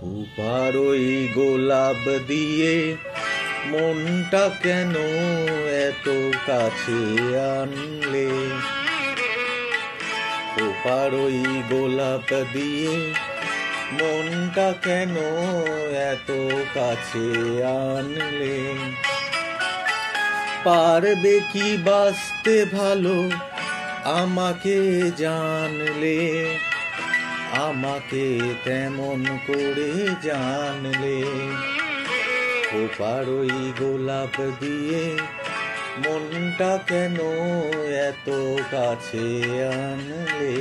ওপার ওই গোলাপ দিয়ে মনটা কেন এত কাছে আনলে? ওপার ওই গোলাপ দিয়ে মনটা কেন এত কাছে আনলে? পারবে কি বাঁচতে ভালো আমাকে জানলে? আমাকে তেমন করে জানলে? ওপার ওই গোলাপ দিয়ে মনটা কেন এত কাছে আনলে?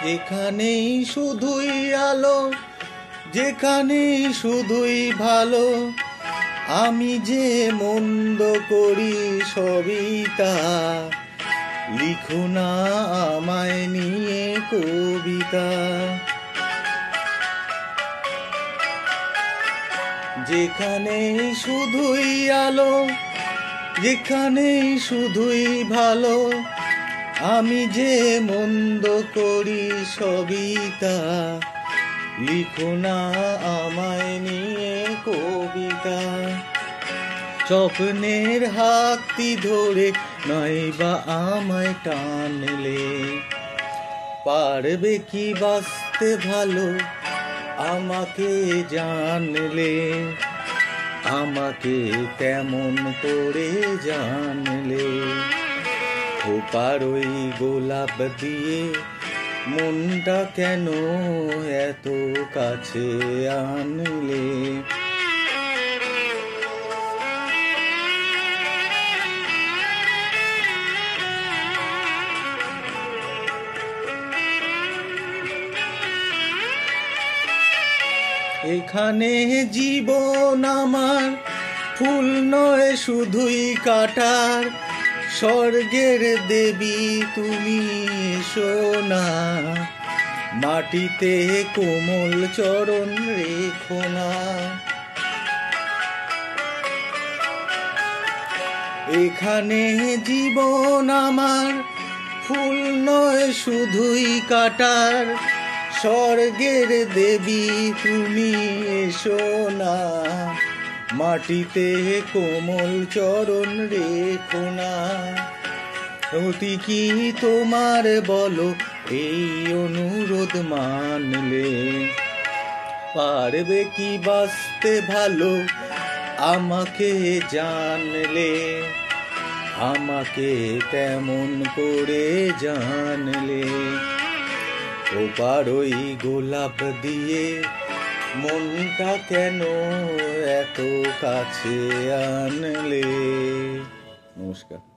যেখানেই শুধুই আলো, যেখানেই শুধুই ভালো, আমি যে মন্দ করি সবই তা। লিখো না আমায় নিয়ে কবিতা। যেখানেই শুধুই আলো, যেখানেই শুধুই ভালো, আমি যে মন্দ করি সবই তা। লিখো না আমায় নিয়ে কবিতা। স্বপ্নের হাতটি ধরে নয়বা আমায় টানলে? পারবে কি বাঁচতে ভালো আমাকে জানলে? আমাকে তেমন করে জানলে? ওপার ওই গোলাপ দিয়ে মনটা কেন এত কাছে আনলে? এখানে জীবন আমার ফুল নয় শুধুই কাটার। স্বর্গের দেবী তুমি এসো না, মাটিতে কোমল চরণ রেখো না। এখানে জীবন আমার ফুল নয় শুধুই কাটার। স্বর্গের দেবী তুমি এসো না, মাটিতে কোমল চরণ রেখো না। অতি কি তোমার বলো এই অনুরোধ মানলে? পারবে কি বাঁচতে ভালো আমাকে জানলে? আমাকে তেমন করে জানলে? ওপার ওই গোলাপ দিয়ে মনটা কেন এত কাছে আনলে? নমস্কার।